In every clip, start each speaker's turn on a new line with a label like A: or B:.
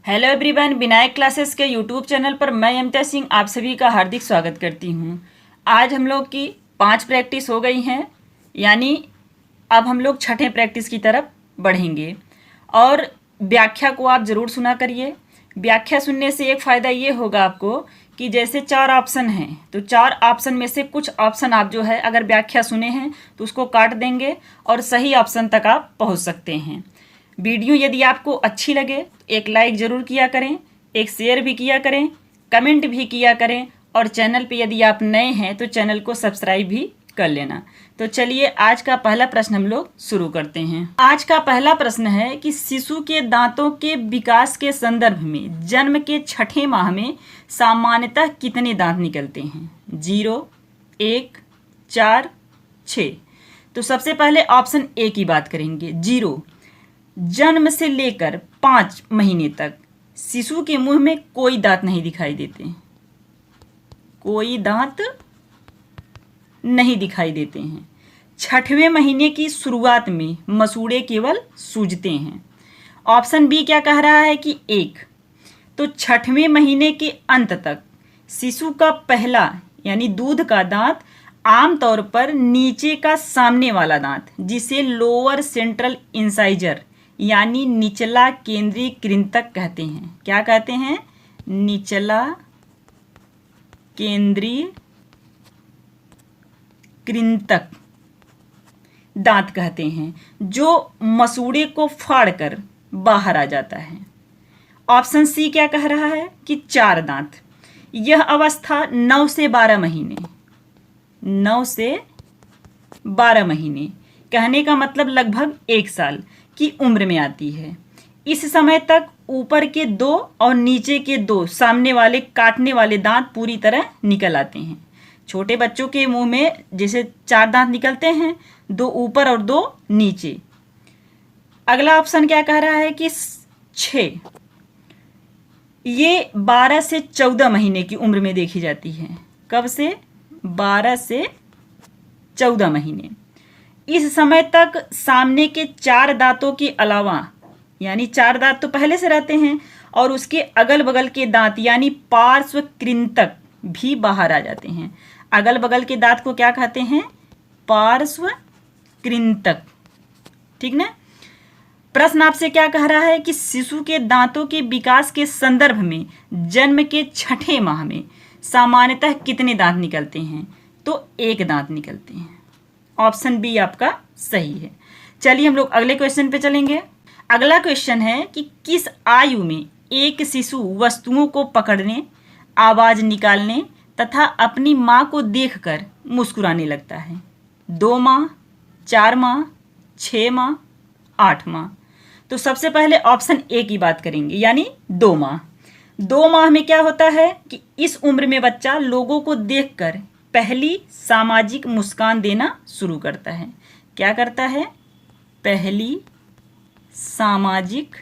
A: Hello everyone, Vinayak classes के YouTube channel पर मैं अमिता सिंह आप सभी का हार्दिक स्वागत करती हूँ। आज हम लोग की 5 प्रैक्टिस हो गई हैं, यानी अब हम लोग छठे प्रैक्टिस की तरफ बढ़ेंगे। और व्याख्या को आप ज़रूर सुना करिए। व्याख्या सुनने से एक फ़ायदा ये होगा आपको कि जैसे 4 ऑप्शन हैं तो 4 ऑप्शन में से कुछ ऑप्शन आप जो है अगर व्याख्या सुने हैं तो उसको काट देंगे और सही ऑप्शन तक आप पहुँच सकते हैं। वीडियो यदि आपको अच्छी लगे तो एक लाइक ज़रूर किया करें, एक शेयर भी किया करें, कमेंट भी किया करें और चैनल पे यदि आप नए हैं तो चैनल को सब्सक्राइब भी कर लेना। तो चलिए आज का पहला प्रश्न हम लोग शुरू करते हैं। आज का पहला प्रश्न है कि शिशु के दांतों के विकास के संदर्भ में जन्म के छठे माह में सामान्यतः कितने दांत निकलते हैं? 0, 1, 4, 6। तो सबसे पहले ऑप्शन ए की बात करेंगे। 0, जन्म से लेकर 5 महीने तक शिशु के मुंह में कोई दांत नहीं दिखाई देते, कोई दांत नहीं दिखाई देते हैं। छठवें महीने की शुरुआत में मसूड़े केवल सूजते हैं। ऑप्शन बी क्या कह रहा है कि 1, तो छठवें महीने के अंत तक शिशु का पहला यानी दूध का दांत आमतौर पर नीचे का सामने वाला दांत जिसे लोअर सेंट्रल इंसाइजर यानी निचला केंद्रीय कृंतक कहते हैं। क्या कहते हैं? निचला केंद्रीय कृंतक दांत कहते हैं, जो मसूड़े को फाड़कर बाहर आ जाता है। ऑप्शन सी क्या कह रहा है कि 4 दांत। यह अवस्था 9 से 12 महीने 9 से 12 महीने कहने का मतलब लगभग 1 साल की उम्र में आती है। इस समय तक ऊपर के 2 और नीचे के 2 सामने वाले काटने वाले दांत पूरी तरह निकल आते हैं। छोटे बच्चों के मुंह में जैसे 4 दांत निकलते हैं, 2 ऊपर और 2 नीचे। अगला ऑप्शन क्या कह रहा है कि 6, ये 12 से 14 महीने की उम्र में देखी जाती है। कब से? 12 से 14 महीने। इस समय तक सामने के 4 दांतों के अलावा, यानी 4 दांत तो पहले से रहते हैं और उसके अगल बगल के दांत यानी पार्श्व कृंतक भी बाहर आ जाते हैं। अगल बगल के दांत को क्या कहते हैं? पार्श्व कृंतक। ठीक ना? प्रश्न आपसे क्या कह रहा है कि शिशु के दांतों के विकास के संदर्भ में जन्म के छठे माह में सामान्यतः कितने दांत निकलते हैं? तो 1 दांत निकलते हैं। ऑप्शन बी आपका सही है। चलिए हम लोग अगले क्वेश्चन पे चलेंगे। अगला क्वेश्चन है कि किस आयु में एक शिशु वस्तुओं को पकड़ने, आवाज निकालने तथा अपनी मां को देखकर मुस्कुराने लगता है? 2 माह, 4 माह, 6 माह, 8 माह। तो सबसे पहले ऑप्शन ए की बात करेंगे, यानी 2 माह। 2 माह में क्या होता है कि इस उम्र में बच्चा लोगों को देखकर पहली सामाजिक मुस्कान देना शुरू करता है। क्या करता है? पहली सामाजिक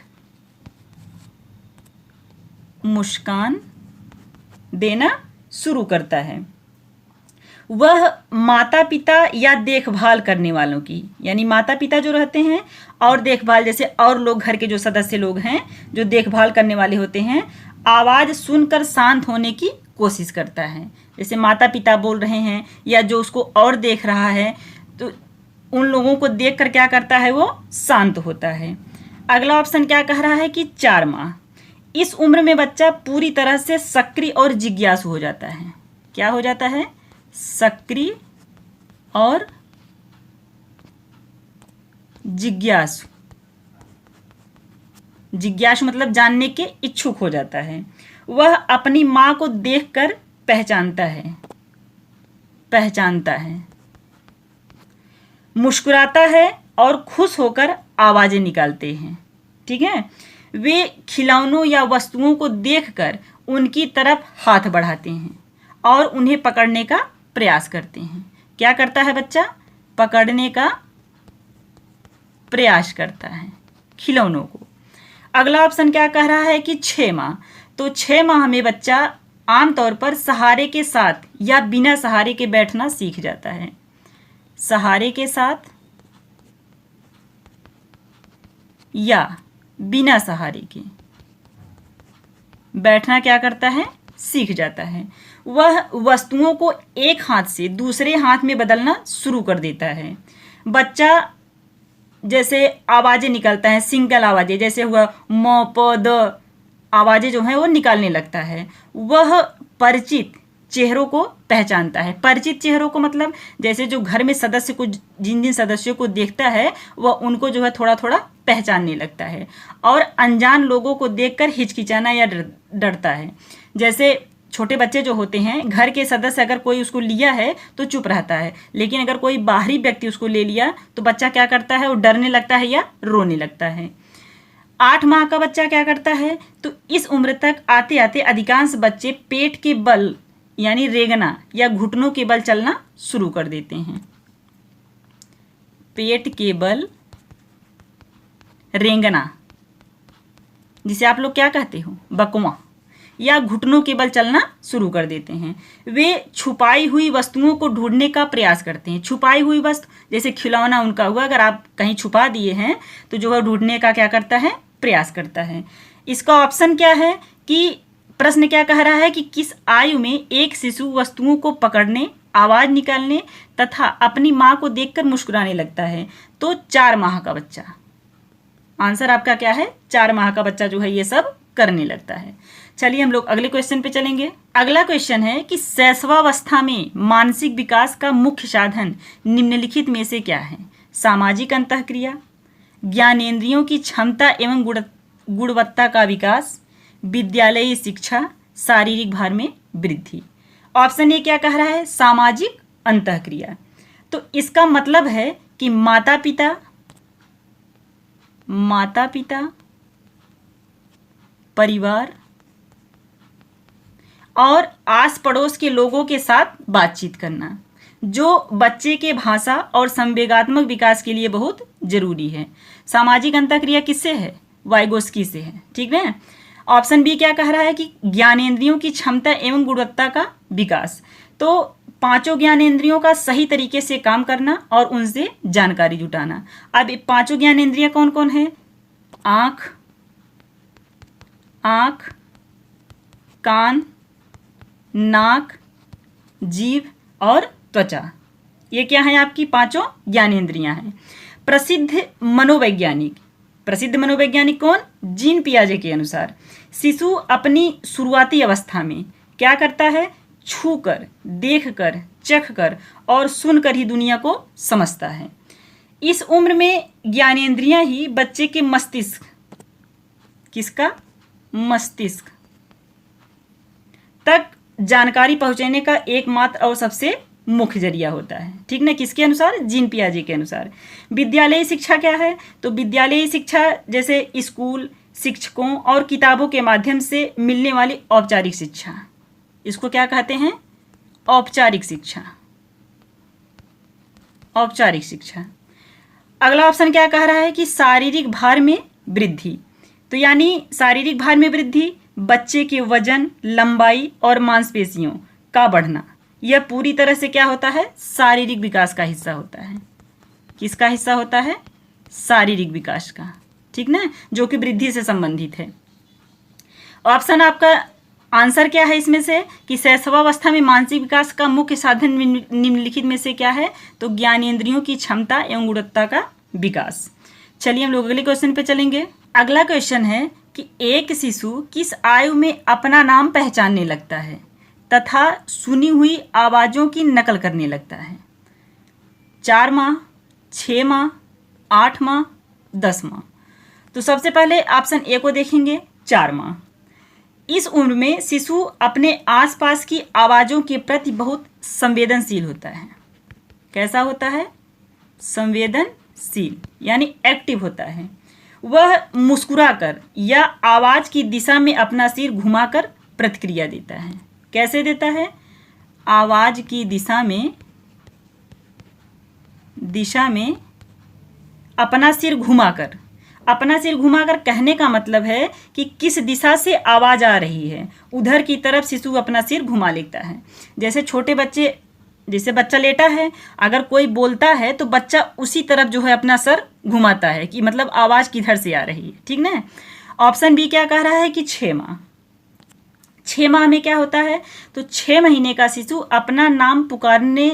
A: मुस्कान देना शुरू करता है। वह माता पिता या देखभाल करने वालों की, यानी माता पिता जो रहते हैं और देखभाल जैसे और लोग घर के जो सदस्य लोग हैं जो देखभाल करने वाले होते हैं, आवाज़ सुनकर शांत होने की कोशिश करता है। जैसे माता पिता बोल रहे हैं या जो उसको और देख रहा है तो उन लोगों को देखकर क्या करता है? वो शांत होता है। अगला ऑप्शन क्या कह रहा है कि 4 माह। इस उम्र में बच्चा पूरी तरह से सक्रिय और जिज्ञासु हो जाता है। क्या हो जाता है? सक्रिय और जिज्ञासु। जिज्ञासु मतलब जानने के इच्छुक हो जाता है। वह अपनी मां को देखकर पहचानता है, मुस्कुराता है और खुश होकर आवाजें निकालते हैं। ठीक है? वे खिलौनों या वस्तुओं को देखकर उनकी तरफ हाथ बढ़ाते हैं और उन्हें पकड़ने का प्रयास करते हैं। क्या करता है बच्चा? पकड़ने का प्रयास करता है खिलौनों को। अगला ऑप्शन क्या कह रहा है कि 6 माह। तो 6 माह में बच्चा आमतौर पर सहारे के साथ या बिना सहारे के बैठना सीख जाता है। सहारे के साथ या बिना सहारे के बैठना क्या करता है, सीख जाता है। वह वस्तुओं को एक हाथ से दूसरे हाथ में बदलना शुरू कर देता है। बच्चा जैसे आवाज़ें निकलता है, सिंगल आवाज़ें जैसे हुआ म प द, आवाज़ें जो हैं वो निकालने लगता है। वह परिचित चेहरों को पहचानता है। परिचित चेहरों को मतलब जैसे जो घर में सदस्य को, जिन जिन सदस्यों को देखता है वह उनको जो है थोड़ा थोड़ा पहचानने लगता है। और अनजान लोगों को देखकर हिचकिचाना या डरता है। जैसे छोटे बच्चे जो होते हैं, घर के सदस्य अगर कोई उसको लिया है तो चुप रहता है, लेकिन अगर कोई बाहरी व्यक्ति उसको ले लिया तो बच्चा क्या करता है, वो डरने लगता है या रोने लगता है। 8 माह का बच्चा क्या करता है, तो इस उम्र तक आते आते अधिकांश बच्चे पेट के बल यानी रेंगना या घुटनों के बल चलना शुरू कर देते हैं। पेट के बल रेंगना, जिसे आप लोग क्या कहते हो, बकवा, या घुटनों के बल चलना शुरू कर देते हैं। वे छुपाई हुई वस्तुओं को ढूंढने का प्रयास करते हैं। छुपाई हुई वस्तु जैसे खिलौना उनका हुआ, अगर आप कहीं छुपा दिए हैं तो जो है ढूंढने का क्या करता है, प्रयास करता है। इसका ऑप्शन क्या है कि प्रश्न क्या कह रहा है कि किस आयु में एक शिशु वस्तुओं को पकड़ने, आवाज निकालने तथा अपनी माँ को देखकर मुस्कुराने लगता है। तो 4 माह का बच्चा। आंसर आपका क्या है, 4 माह का बच्चा जो है ये सब करने लगता है। चलिए हम लोग अगले क्वेश्चन पे चलेंगे। अगला क्वेश्चन है कि शैशवावस्था में मानसिक विकास का मुख्य साधन निम्नलिखित में से क्या है। सामाजिक अंतःक्रिया, ज्ञानेंद्रियों की क्षमता एवं गुणवत्ता का विकास, विद्यालयी शिक्षा, शारीरिक भार में वृद्धि। ऑप्शन ए क्या कह रहा है, सामाजिक अंतःक्रिया। तो इसका मतलब है कि माता पिता, परिवार और आस पड़ोस के लोगों के साथ बातचीत करना, जो बच्चे के भाषा और संवेगात्मक विकास के लिए बहुत जरूरी है। सामाजिक अंतःक्रिया किससे है, वाइगोस्की से है, ठीक है। ऑप्शन बी क्या कह रहा है कि ज्ञानेंद्रियों की क्षमता एवं गुणवत्ता का विकास। तो 5 ज्ञानेंद्रियों का सही तरीके से काम करना और उनसे जानकारी जुटाना। अब 5 ज्ञानेंद्रियां कौन कौन है, आँख, कान, नाक, जीभ और त्वचा, ये क्या है, आपकी 5 ज्ञानेंद्रियां हैं। प्रसिद्ध मनोवैज्ञानिक कौन, जीन पियाजे के अनुसार शिशु अपनी शुरुआती अवस्था में क्या करता है, छूकर, देखकर, चखकर और सुनकर ही दुनिया को समझता है। इस उम्र में ज्ञानेंद्रियां ही बच्चे के मस्तिष्क, किसका, मस्तिष्क तक जानकारी पहुंचाने का एकमात्र और सबसे मुख्य जरिया होता है, ठीक ना, किसके अनुसार, जीन पियाजे के अनुसार। विद्यालयी शिक्षा क्या है, तो विद्यालयी शिक्षा जैसे स्कूल, शिक्षकों और किताबों के माध्यम से मिलने वाली औपचारिक शिक्षा, इसको क्या कहते हैं, औपचारिक शिक्षा। औपचारिक शिक्षा। अगला ऑप्शन क्या कह रहा है कि शारीरिक भार में वृद्धि। तो यानी शारीरिक भार में वृद्धि, बच्चे के वजन, लंबाई और मांसपेशियों का बढ़ना, यह पूरी तरह से क्या होता है, शारीरिक विकास का हिस्सा होता है। किसका हिस्सा होता है, शारीरिक विकास का, ठीक ना, जो कि वृद्धि से संबंधित है। ऑप्शन आपका आंसर क्या है इसमें से कि शैशवावस्था में मानसिक विकास का मुख्य साधन निम्नलिखित में से क्या है, तो ज्ञानेंद्रियों की क्षमता एवं गुणवत्ता का विकास। चलिए हम लोग अगले क्वेश्चन पे चलेंगे। अगला क्वेश्चन है कि एक शिशु किस आयु में अपना नाम पहचानने लगता है तथा सुनी हुई आवाज़ों की नकल करने लगता है। 4 माह, 6 माह, 8 माह, 10 माह। तो सबसे पहले ऑप्शन ए को देखेंगे, 4 माह। इस उम्र में शिशु अपने आसपास की आवाज़ों के प्रति बहुत संवेदनशील होता है। कैसा होता है, संवेदनशील यानी एक्टिव होता है। वह मुस्कुराकर या आवाज़ की दिशा में अपना सिर घुमाकर प्रतिक्रिया देता है। कैसे देता है, आवाज़ की दिशा में अपना सिर घुमाकर। अपना सिर घुमाकर कहने का मतलब है कि किस दिशा से आवाज़ आ रही है उधर की तरफ शिशु अपना सिर घुमा लेता है। जैसे छोटे बच्चे, जैसे बच्चा लेटा है, अगर कोई बोलता है तो बच्चा उसी तरफ जो है अपना सर घुमाता है कि मतलब आवाज़ किधर से आ रही है, ठीक ना। ऑप्शन बी क्या कह रहा है कि 6 माह। 6 माह में क्या होता है, तो 6 महीने का शिशु अपना नाम पुकारने,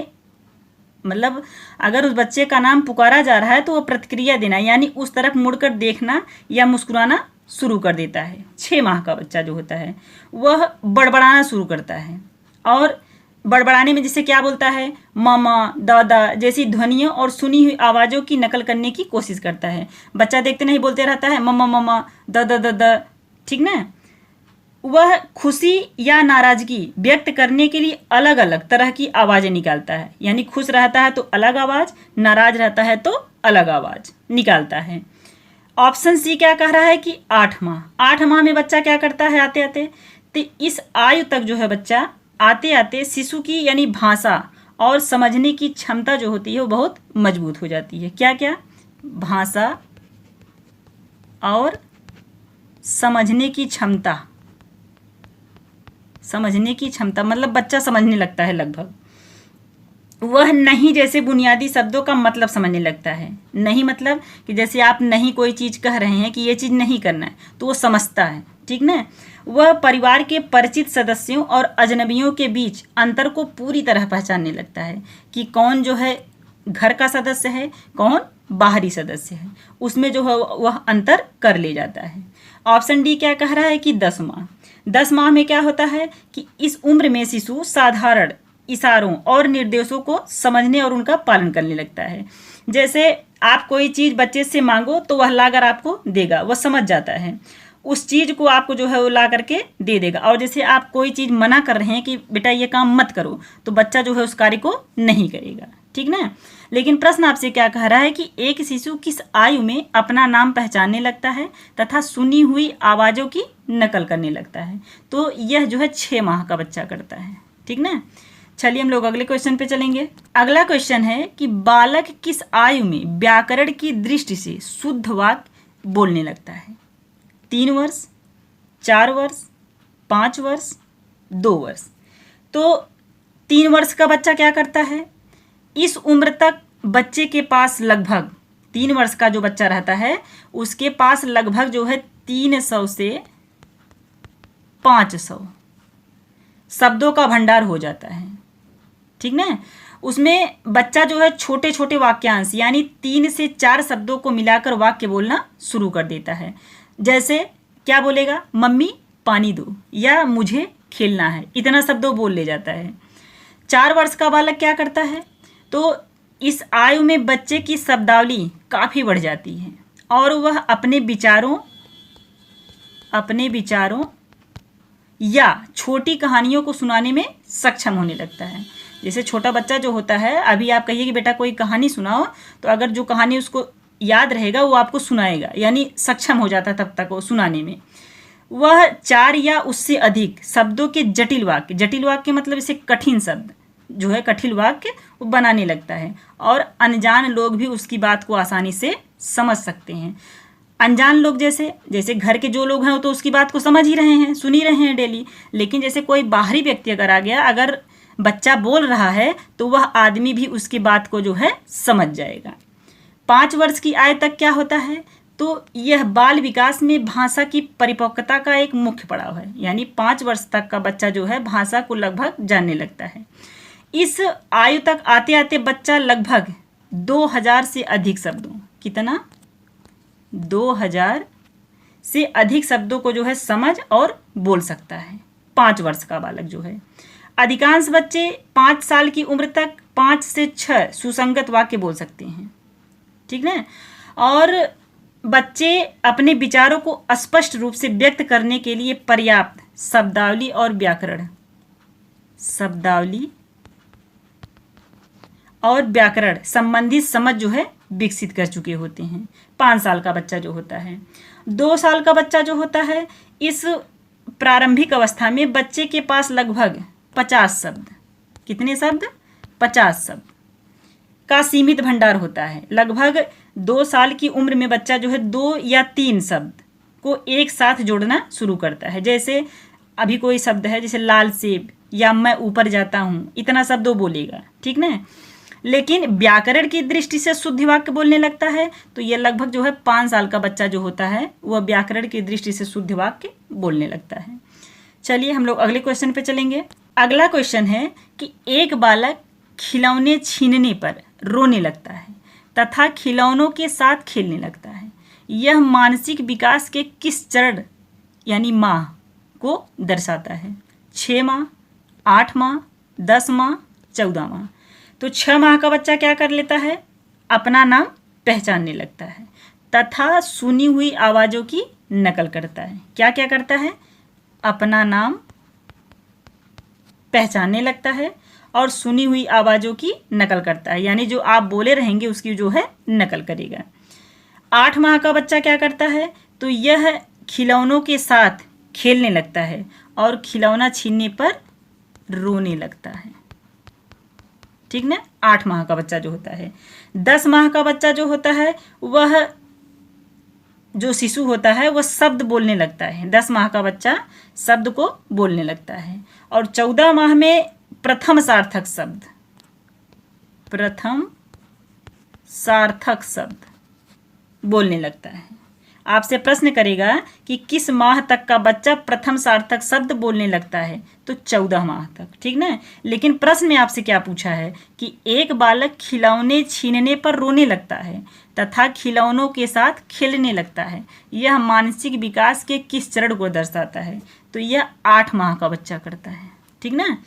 A: मतलब अगर उस बच्चे का नाम पुकारा जा रहा है तो वो प्रतिक्रिया देना, यानी उस तरफ मुड़कर देखना या मुस्कुराना शुरू कर देता है। 6 माह का बच्चा जो होता है वह बड़बड़ाना शुरू करता है, और बड़बड़ाने में जैसे क्या बोलता है, मामा, दादा जैसी ध्वनियों और सुनी हुई आवाज़ों की नकल करने की कोशिश करता है। बच्चा देखते नहीं बोलते रहता है मम्मा मम्मा, दादा दादा, ठीक ना। वह खुशी या नाराज़गी व्यक्त करने के लिए अलग अलग तरह की आवाज़ें निकालता है, यानी खुश रहता है तो अलग आवाज़, नाराज रहता है तो अलग आवाज़ निकालता है। ऑप्शन सी क्या कह रहा है कि 8 माह। 8 माह में बच्चा क्या करता है आते आते, तो इस आयु तक जो है बच्चा आते आते शिशु की यानी भाषा और समझने की क्षमता जो होती है वो बहुत मजबूत हो जाती है। क्या क्या, भाषा और समझने की क्षमता। समझने की क्षमता मतलब बच्चा समझने लगता है लगभग। वह नहीं जैसे बुनियादी शब्दों का मतलब समझने लगता है। नहीं मतलब कि जैसे आप नहीं कोई चीज़ कह रहे हैं कि ये चीज़ नहीं करना है तो वो समझता है, ठीक ना। वह परिवार के परिचित सदस्यों और अजनबियों के बीच अंतर को पूरी तरह पहचानने लगता है कि कौन जो है घर का सदस्य है, कौन बाहरी सदस्य है, उसमें जो है वह अंतर कर ले जाता है। ऑप्शन डी क्या कह रहा है कि 10 माह। 10 माह में क्या होता है कि इस उम्र में शिशु साधारण इशारों और निर्देशों को समझने और उनका पालन करने लगता है। जैसे आप कोई चीज़ बच्चे से मांगो तो वह लाकर आपको देगा, वह समझ जाता है, उस चीज़ को आपको जो है वो ला करके दे देगा। और जैसे आप कोई चीज़ मना कर रहे हैं कि बेटा ये काम मत करो, तो बच्चा जो है उस कार्य को नहीं करेगा, ठीक ना। लेकिन प्रश्न आपसे क्या कह रहा है कि एक शिशु किस आयु में अपना नाम पहचानने लगता है तथा सुनी हुई आवाज़ों की नकल करने लगता है, तो यह जो है 6 माह का बच्चा करता है, ठीक ना। चलिए हम लोग अगले क्वेश्चन पे चलेंगे। अगला क्वेश्चन है कि बालक किस आयु में व्याकरण की दृष्टि से शुद्ध वाक्य बोलने लगता है। 3 वर्ष, 4 वर्ष, 5 वर्ष, 2 वर्ष। तो 3 वर्ष का बच्चा क्या करता है, इस उम्र तक बच्चे के पास लगभग 3 वर्ष का जो बच्चा रहता है उसके पास लगभग जो है 300 से 500 शब्दों का भंडार हो जाता है, ठीक ना। उसमें बच्चा जो है छोटे छोटे वाक्यांश यानी 3 से 4 शब्दों को मिलाकर वाक्य बोलना शुरू कर देता है। जैसे क्या बोलेगा, मम्मी पानी दो या मुझे खेलना है, इतना शब्दों बोल ले जाता है। 4 वर्ष का बालक क्या करता है, तो इस आयु में बच्चे की शब्दावली काफ़ी बढ़ जाती है और वह अपने विचारों या छोटी कहानियों को सुनाने में सक्षम होने लगता है। जैसे छोटा बच्चा जो होता है, अभी आप कहिए कि बेटा कोई कहानी सुनाओ, तो अगर जो कहानी उसको याद रहेगा वो आपको सुनाएगा, यानी सक्षम हो जाता है तब तक वो सुनाने में। वह 4 या उससे अधिक शब्दों के जटिल वाक्य मतलब इसे कठिन शब्द जो है कठिन वाक्य वो बनाने लगता है और अनजान लोग भी उसकी बात को आसानी से समझ सकते हैं। अनजान लोग जैसे घर के जो लोग हैं वो तो उसकी बात को समझ ही रहे हैं, सुन ही रहे हैं डेली, लेकिन जैसे कोई बाहरी व्यक्ति अगर आ गया, अगर बच्चा बोल रहा है तो वह आदमी भी उसकी बात को जो है समझ जाएगा। 5 वर्ष की आयु तक क्या होता है, तो यह बाल विकास में भाषा की परिपक्वता का एक मुख्य पड़ाव है, यानी 5 वर्ष तक का बच्चा जो है भाषा को लगभग जानने लगता है। इस आयु तक आते आते बच्चा लगभग 2000 से अधिक शब्दों, कितना 2000 से अधिक शब्दों को जो है समझ और बोल सकता है 5 वर्ष का बालक जो है। अधिकांश बच्चे 5 साल की उम्र तक 5 से 6 सुसंगत वाक्य बोल सकते हैं, ठीक है। और बच्चे अपने विचारों को स्पष्ट रूप से व्यक्त करने के लिए पर्याप्त शब्दावली और व्याकरण संबंधित समझ जो है विकसित कर चुके होते हैं। 5 साल का बच्चा जो होता है। 2 साल का बच्चा जो होता है, इस प्रारंभिक अवस्था में बच्चे के पास लगभग 50 शब्द, कितने शब्द, 50 शब्द का सीमित भंडार होता है। लगभग 2 साल की उम्र में बच्चा जो है 2 या 3 शब्द को एक साथ जोड़ना शुरू करता है। जैसे अभी कोई शब्द है जैसे लाल सेब या मैं ऊपर जाता हूँ, इतना शब्द वो बोलेगा, ठीक ना। लेकिन व्याकरण की दृष्टि से शुद्ध वाक्य बोलने लगता है तो ये लगभग जो है 5 साल का बच्चा जो होता है वह व्याकरण की दृष्टि से शुद्ध वाक्य बोलने लगता है। चलिए हम लोग अगले क्वेश्चन पे चलेंगे। अगला क्वेश्चन है कि एक बालक खिलौने छीनने पर रोने लगता है तथा खिलौनों के साथ खेलने लगता है। यह मानसिक विकास के किस चरण यानी माह को दर्शाता है? 6 माह, 8 माह, 10 माह, 14 माह। तो 6 माह का बच्चा क्या कर लेता है? अपना नाम पहचानने लगता है तथा सुनी हुई आवाज़ों की नकल करता है। क्या क्या करता है? अपना नाम पहचानने लगता है और सुनी हुई आवाज़ों की नकल करता है, यानी जो आप बोले रहेंगे उसकी जो है नकल करेगा। 8 माह का बच्चा क्या करता है? तो यह खिलौनों के साथ खेलने लगता है और खिलौना छीनने पर रोने लगता है। ठीक ना, 8 माह का बच्चा जो होता है। 10 माह का बच्चा जो होता है वह जो शिशु होता है वह शब्द बोलने लगता है। 10 माह का बच्चा शब्द को बोलने लगता है। और 14 माह में प्रथम सार्थक शब्द बोलने लगता है। आपसे प्रश्न करेगा कि किस माह तक का बच्चा प्रथम सार्थक शब्द बोलने लगता है? तो 14 माह तक। ठीक ना, लेकिन प्रश्न में आपसे क्या पूछा है कि एक बालक खिलौने छीनने पर रोने लगता है तथा खिलौनों के साथ खेलने लगता है। यह मानसिक विकास के किस चरण को दर्शाता है? तो यह 8 माह का बच्चा करता है। ठीक ना,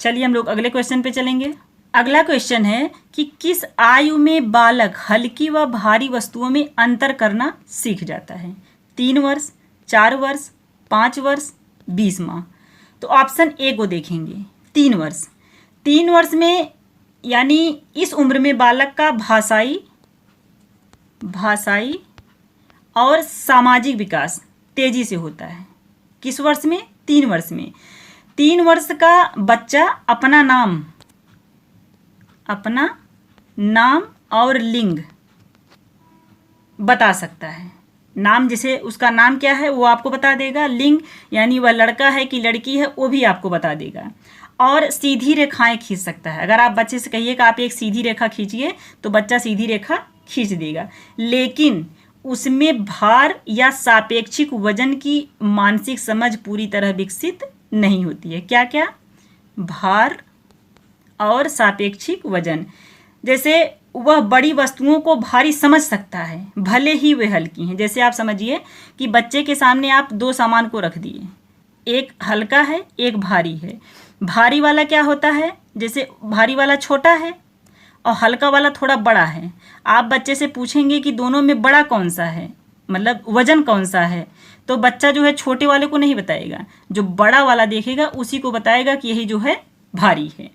A: चलिए हम लोग अगले क्वेश्चन पे चलेंगे। अगला क्वेश्चन है कि किस आयु में बालक हल्की व भारी वस्तुओं में अंतर करना सीख जाता है? 3 वर्ष, 4 वर्ष, 5 वर्ष, 20 माह। तो ऑप्शन ए को देखेंगे, 3 वर्ष। 3 वर्ष में यानी इस उम्र में बालक का भाषाई और सामाजिक विकास तेजी से होता है। किस वर्ष में? 3 वर्ष में। 3 वर्ष का बच्चा अपना नाम और लिंग बता सकता है। नाम, जैसे उसका नाम क्या है वो आपको बता देगा। लिंग यानी वह लड़का है कि लड़की है वो भी आपको बता देगा। और सीधी रेखाएं खींच सकता है। अगर आप बच्चे से कहिए कि आप एक सीधी रेखा खींचिए तो बच्चा सीधी रेखा खींच देगा। लेकिन उसमें भार या सापेक्षिक वजन की मानसिक समझ पूरी तरह विकसित नहीं होती है। क्या क्या? भार और सापेक्षिक वजन। जैसे वह बड़ी वस्तुओं को भारी समझ सकता है भले ही वे हल्की हैं। जैसे आप समझिए कि बच्चे के सामने आप 2 सामान को रख दिए, एक हल्का है एक भारी है। भारी वाला क्या होता है? जैसे भारी वाला छोटा है और हल्का वाला थोड़ा बड़ा है। आप बच्चे से पूछेंगे कि दोनों में बड़ा कौन सा है, मतलब वजन कौन सा है, तो बच्चा जो है छोटे वाले को नहीं बताएगा, जो बड़ा वाला देखेगा उसी को बताएगा कि यही जो है भारी है,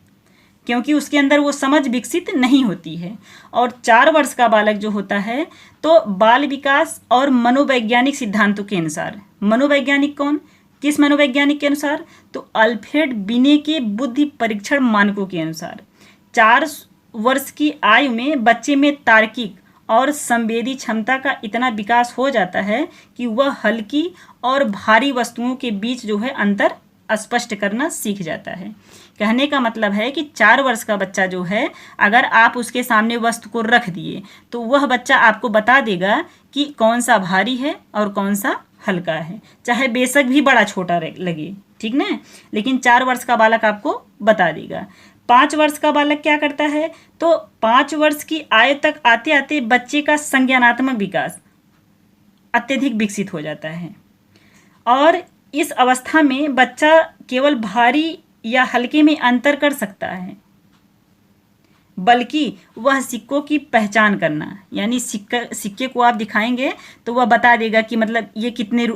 A: क्योंकि उसके अंदर वो समझ विकसित नहीं होती है। और 4 वर्ष का बालक जो होता है तो बाल विकास और मनोवैज्ञानिक सिद्धांतों के अनुसार, मनोवैज्ञानिक कौन, किस मनोवैज्ञानिक के अनुसार? तो अल्फ्रेड बिने के बुद्धि परीक्षण मानकों के अनुसार 4 वर्ष की आयु में बच्चे में तार्किक और संवेदी क्षमता का इतना विकास हो जाता है कि वह हल्की और भारी वस्तुओं के बीच जो है अंतर स्पष्ट करना सीख जाता है। कहने का मतलब है कि 4 वर्ष का बच्चा जो है अगर आप उसके सामने वस्तु को रख दिए तो वह बच्चा आपको बता देगा कि कौन सा भारी है और कौन सा हल्का है, चाहे बेशक भी बड़ा छोटा लगे। ठीक ना, लेकिन 4 वर्ष का बालक आपको बता देगा। 5 वर्ष का बालक क्या करता है? तो 5 वर्ष की आयु तक आते आते बच्चे का संज्ञानात्मक विकास अत्यधिक विकसित हो जाता है और इस अवस्था में बच्चा केवल भारी या हल्के में अंतर कर सकता है, बल्कि वह सिक्कों की पहचान करना, यानी सिक्के को आप दिखाएंगे तो वह बता देगा कि मतलब ये कितने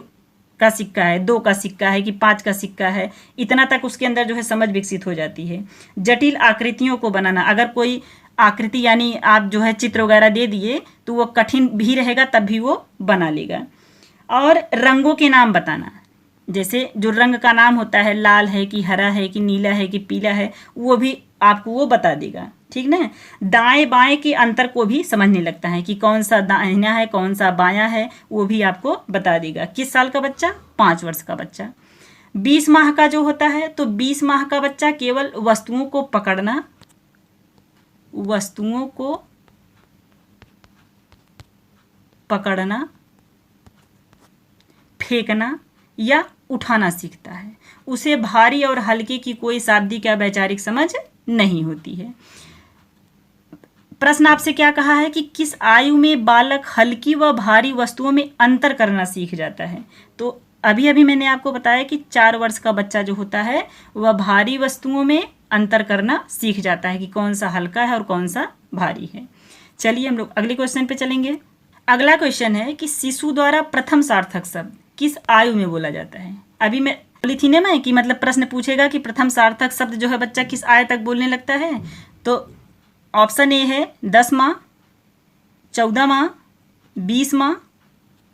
A: का सिक्का है, 2 का सिक्का है कि 5 का सिक्का है। इतना तक उसके अंदर जो है समझ विकसित हो जाती है। जटिल आकृतियों को बनाना, अगर कोई आकृति यानी आप जो है चित्र वगैरह दे दिए तो वो कठिन भी रहेगा तब भी वो बना लेगा। और रंगों के नाम बताना, जैसे जो रंग का नाम होता है, लाल है कि हरा है कि नीला है कि पीला है, वो भी आपको वो बता देगा। ठीक ना, दाएं बाएं के अंतर को भी समझने लगता है कि कौन सा दाहिना है कौन सा बायां है, वो भी आपको बता देगा। किस साल का बच्चा? 5 वर्ष का बच्चा। 20 माह का जो होता है तो 20 माह का बच्चा केवल वस्तुओं को पकड़ना, फेंकना या उठाना सीखता है। उसे भारी और हल्के की कोई शाब्दिक या वैचारिक समझ नहीं होती है। प्रश्न आपसे क्या कहा है कि किस आयु में बालक हल्की व भारी वस्तुओं में अंतर करना सीख जाता है। तो अभी अभी मैंने आपको बताया कि 4 वर्ष का बच्चा जो होता है वह भारी वस्तुओं में अंतर करना सीख जाता है कि कौन सा हल्का है और कौन सा भारी है। चलिए हम लोग अगले क्वेश्चन पे चलेंगे। अगला क्वेश्चन है कि शिशु द्वारा प्रथम सार्थक शब्द किस आयु में बोला जाता है। अभी मैं बोली थी ना मैं कि मतलब प्रश्न पूछेगा कि प्रथम सार्थक शब्द जो है बच्चा किस आयु तक बोलने लगता है। तो ऑप्शन ए है 10 माह, 14 माह, 20 माह,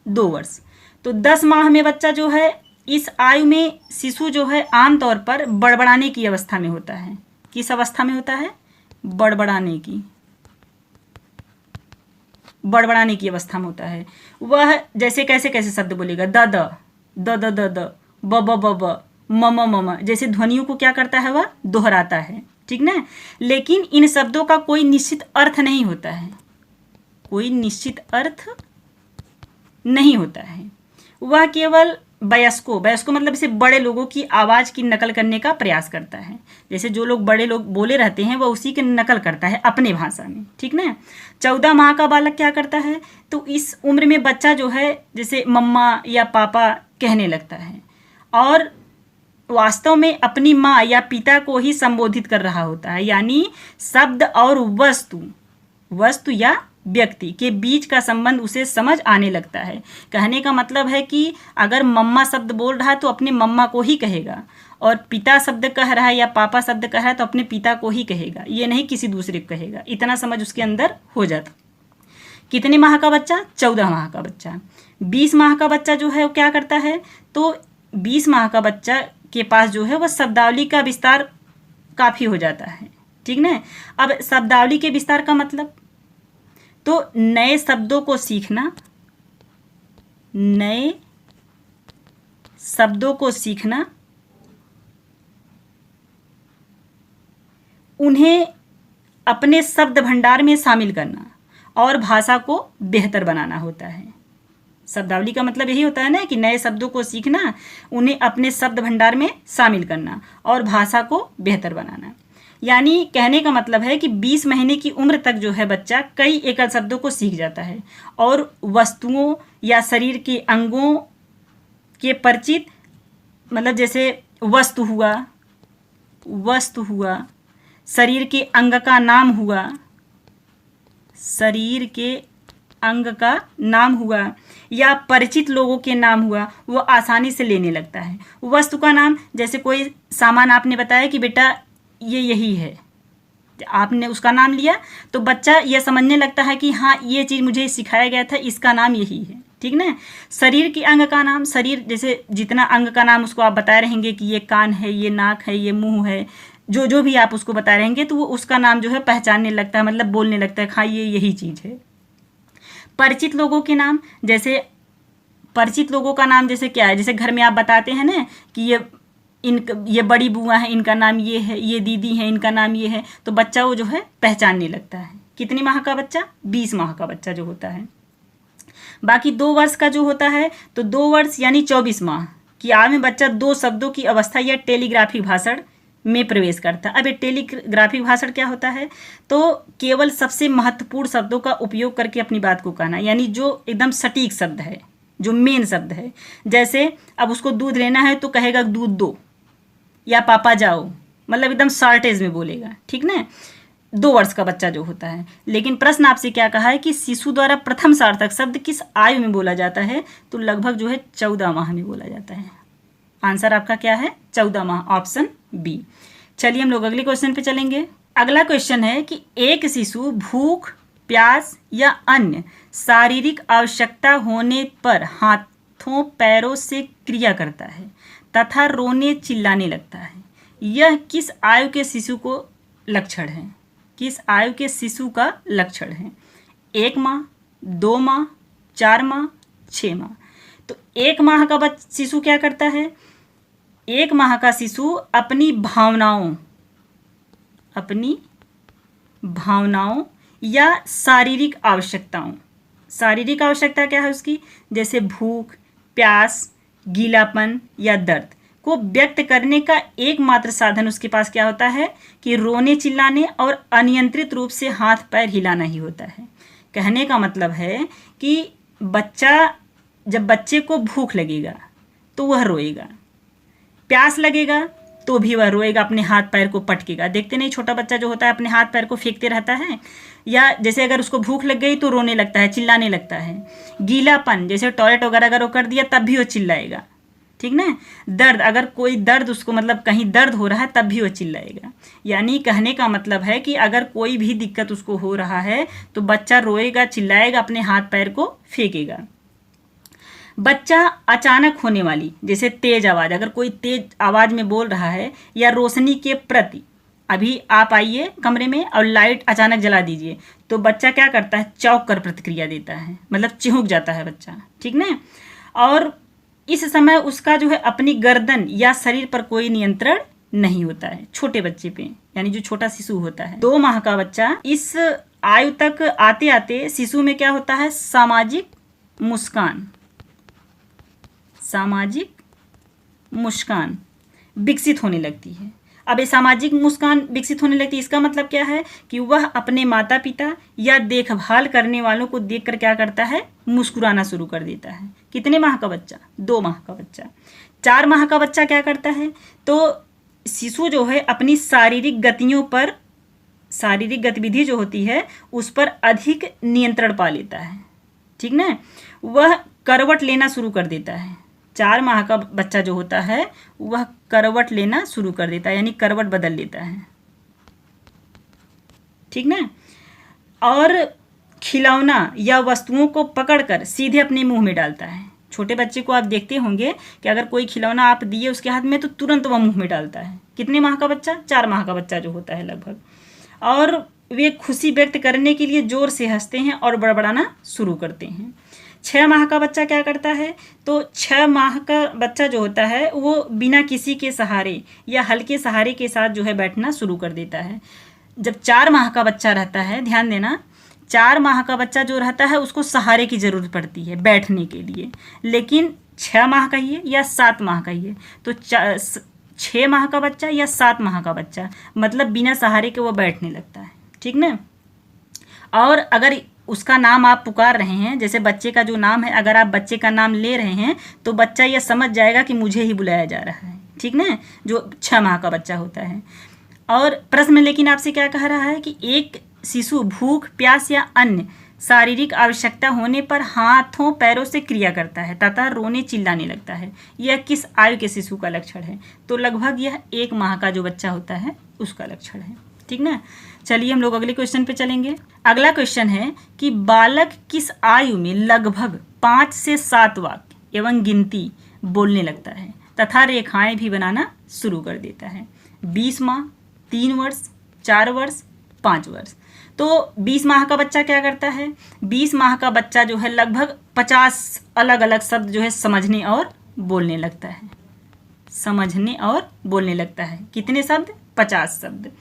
A: 2 वर्ष। तो 10 माह में बच्चा जो है, इस आयु में शिशु जो है आमतौर पर बड़बड़ाने की अवस्था में होता है। किस अवस्था में होता है? बड़बड़ाने की अवस्था में होता है। वह जैसे कैसे कैसे शब्द बोलेगा, the the the the the the, ब ब ब ब, म म म म, जैसे ध्वनियों को क्या करता है, वह दोहराता है। ठीक ना। लेकिन इन शब्दों का कोई निश्चित अर्थ नहीं होता है, कोई निश्चित अर्थ नहीं होता है। वह केवल वयस्कों मतलब इसे बड़े लोगों की आवाज़ की नकल करने का प्रयास करता है। जैसे जो लोग बड़े लोग बोले रहते हैं वह उसी की नकल करता है अपने भाषा में। ठीक ना। 14 माह का बालक क्या करता है? तो इस उम्र में बच्चा जो है जैसे मम्मा या पापा कहने लगता है और वास्तव में अपनी माँ या पिता को ही संबोधित कर रहा होता है। यानी शब्द और वस्तु या व्यक्ति के बीच का संबंध उसे समझ आने लगता है। कहने का मतलब है कि अगर मम्मा शब्द बोल रहा है तो अपने मम्मा को ही कहेगा, और पिता शब्द कह रहा है या पापा शब्द कह रहा है तो अपने पिता को ही कहेगा, ये नहीं किसी दूसरे को कहेगा। इतना समझ उसके अंदर हो जाता। कितने माह का बच्चा? 14 माह का बच्चा। 20 माह का बच्चा जो है वो क्या करता है? तो 20 माह का बच्चा के पास जो है वह शब्दावली का विस्तार काफ़ी हो जाता है। ठीक ना। अब शब्दावली के विस्तार का मतलब, तो नए शब्दों को सीखना, नए शब्दों को सीखना, उन्हें अपने शब्द भंडार में शामिल करना और भाषा को बेहतर बनाना होता है। शब्दावली का मतलब यही होता है ना कि नए शब्दों को सीखना, उन्हें अपने शब्द भंडार में शामिल करना और भाषा को बेहतर बनाना। यानी कहने का मतलब है कि 20 महीने की उम्र तक जो है बच्चा कई एकल शब्दों को सीख जाता है और वस्तुओं या शरीर के अंगों के परिचित, मतलब जैसे वस्तु हुआ, शरीर के अंग का नाम हुआ, शरीर के अंग का नाम हुआ या परिचित लोगों के नाम हुआ, वो आसानी से लेने लगता है। वस्तु का नाम, जैसे कोई सामान आपने बताया कि बेटा ये यही है, आपने उसका नाम लिया तो बच्चा यह समझने लगता है कि हाँ ये चीज़ मुझे सिखाया गया था, इसका नाम यही है। ठीक ना। शरीर के अंग का नाम, शरीर जैसे जितना अंग का नाम उसको आप बताए रहेंगे कि ये कान है, ये नाक है, ये मुंह है, जो भी आप उसको बताए रहेंगे तो वो उसका नाम जो है पहचानने लगता है, मतलब बोलने लगता है हाँ ये यही चीज़ है। परिचित लोगों के नाम, जैसे परिचित लोगों का नाम जैसे क्या है, जैसे घर में आप बताते हैं ना कि ये बड़ी बुआ है, इनका नाम ये है, ये दीदी है, इनका नाम ये है, तो बच्चा वो जो है पहचानने लगता है। कितनी माह का बच्चा? 20 माह का बच्चा जो होता है। बाकी 2 वर्ष का जो होता है, तो 2 वर्ष यानी 24 माह की आयु में बच्चा 2 शब्दों की अवस्था या टेलीग्राफिक भाषण में प्रवेश करता है। अब ये टेलीग्राफिक भाषण क्या होता है? तो केवल सबसे महत्वपूर्ण शब्दों का उपयोग करके अपनी बात को कहना, यानी जो एकदम सटीक शब्द है, जो मेन शब्द है। जैसे अब उसको दूध लेना है तो कहेगा दूध दो या पापा जाओ, मतलब एकदम शॉर्टेज में बोलेगा। ठीक ना। 2 वर्ष का बच्चा जो होता है। लेकिन प्रश्न आपसे क्या कहा है कि शिशु द्वारा प्रथम सार्थक शब्द किस आयु में बोला जाता है? तो लगभग जो है 14 माह में बोला जाता है। आंसर आपका क्या है? 14 माह, ऑप्शन बी। चलिए हम लोग अगले क्वेश्चन पे चलेंगे। अगला क्वेश्चन है कि एक शिशु भूख, प्यास या अन्य शारीरिक आवश्यकता होने पर हाथों पैरों से क्रिया करता है तथा रोने चिल्लाने लगता है। यह किस आयु के शिशु को लक्षण है? किस आयु के शिशु का लक्षण है? 1 माह, 2 माह, 4 माह, 6 माह। तो 1 माह का शिशु क्या करता है? 1 माह का शिशु अपनी भावनाओं या शारीरिक आवश्यकता क्या है उसकी, जैसे भूख, प्यास गीलापन या दर्द को व्यक्त करने का एकमात्र साधन उसके पास क्या होता है कि रोने चिल्लाने और अनियंत्रित रूप से हाथ पैर हिलाना ही होता है। कहने का मतलब है कि जब बच्चे को भूख लगेगा तो वह रोएगा, प्यास लगेगा तो भी वह रोएगा, अपने हाथ पैर को पटकेगा। देखते नहीं छोटा बच्चा जो होता है अपने हाथ पैर को फेंकते रहता है, या जैसे अगर उसको भूख लग गई तो रोने लगता है, चिल्लाने लगता है। गीलापन, जैसे टॉयलेट वगैरह अगर वो कर दिया तब भी वो चिल्लाएगा, ठीक ना। दर्द, अगर कोई दर्द उसको मतलब कहीं दर्द हो रहा है तब भी वो चिल्लाएगा। यानी कहने का मतलब है कि अगर कोई भी दिक्कत उसको हो रहा है तो बच्चा रोएगा, चिल्लाएगा, अपने हाथ पैर को फेंकेगा। बच्चा अचानक होने वाली, जैसे तेज आवाज़, अगर कोई तेज आवाज़ में बोल रहा है या रोशनी के प्रति, अभी आप आइए कमरे में और लाइट अचानक जला दीजिए, तो बच्चा क्या करता है, चौंक कर प्रतिक्रिया देता है, मतलब चिहुक जाता है बच्चा, ठीक ना। और इस समय उसका जो है अपनी गर्दन या शरीर पर कोई नियंत्रण नहीं होता है छोटे बच्चे पे, यानी जो छोटा शिशु होता है। 2 माह का बच्चा, इस आयु तक आते आते शिशु में क्या होता है, सामाजिक मुस्कान विकसित होने लगती है। अब ये सामाजिक मुस्कान विकसित होने लगती है, इसका मतलब क्या है कि वह अपने माता पिता या देखभाल करने वालों को देखकर क्या करता है, मुस्कुराना शुरू कर देता है। कितने माह का बच्चा, 2 माह का बच्चा। 4 माह का बच्चा क्या करता है, तो शिशु जो है अपनी शारीरिक गतिविधि जो होती है उस पर अधिक नियंत्रण पा लेता है, ठीक ना। वह करवट लेना शुरू कर देता है। 4 माह का बच्चा जो होता है वह करवट लेना शुरू कर देता है, यानी करवट बदल लेता है, ठीक ना। और खिलौना या वस्तुओं को पकड़कर सीधे अपने मुंह में डालता है। छोटे बच्चे को आप देखते होंगे कि अगर कोई खिलौना आप दिए उसके हाथ में तो तुरंत वह मुंह में डालता है। कितने माह का बच्चा, 4 माह का बच्चा जो होता है लगभग। और वे खुशी व्यक्त करने के लिए जोर से हंसते हैं और बड़बड़ाना शुरू करते हैं। 6 माह का बच्चा क्या करता है, तो 6 माह का बच्चा जो होता है वो बिना किसी के सहारे या हल्के सहारे के साथ जो है बैठना शुरू कर देता है। जब 4 माह का बच्चा रहता है, ध्यान देना, 4 माह का बच्चा जो रहता है उसको सहारे की ज़रूरत पड़ती है बैठने के लिए, लेकिन 6 माह का ही है या 7 माह का ही है, तो 6 माह का बच्चा या 7 माह का बच्चा मतलब बिना सहारे के वो बैठने लगता है, ठीक ना। और अगर उसका नाम आप पुकार रहे हैं, जैसे बच्चे का जो नाम है, अगर आप बच्चे का नाम ले रहे हैं तो बच्चा यह समझ जाएगा कि मुझे ही बुलाया जा रहा है, ठीक ना, जो 6 माह का बच्चा होता है। और प्रश्न लेकिन आपसे क्या कह रहा है कि एक शिशु भूख, प्यास या अन्य शारीरिक आवश्यकता होने पर हाथों पैरों से क्रिया करता है तथा रोने चिल्लाने लगता है, यह किस आयु के शिशु का लक्षण है, तो लगभग यह 1 माह का जो बच्चा होता है उसका लक्षण है, ठीक ना। चलिए हम लोग अगले क्वेश्चन पे चलेंगे। अगला क्वेश्चन है कि बालक किस आयु में लगभग 5 से 7 वाक्य एवं गिनती बोलने लगता है तथा रेखाएं भी बनाना शुरू कर देता है। 20 माह, 3 वर्ष, 4 वर्ष, 5 वर्ष। तो 20 माह का बच्चा क्या करता है, 20 माह का बच्चा जो है लगभग 50 अलग अलग शब्द जो है समझने और बोलने लगता है, कितने शब्द, 50 शब्द।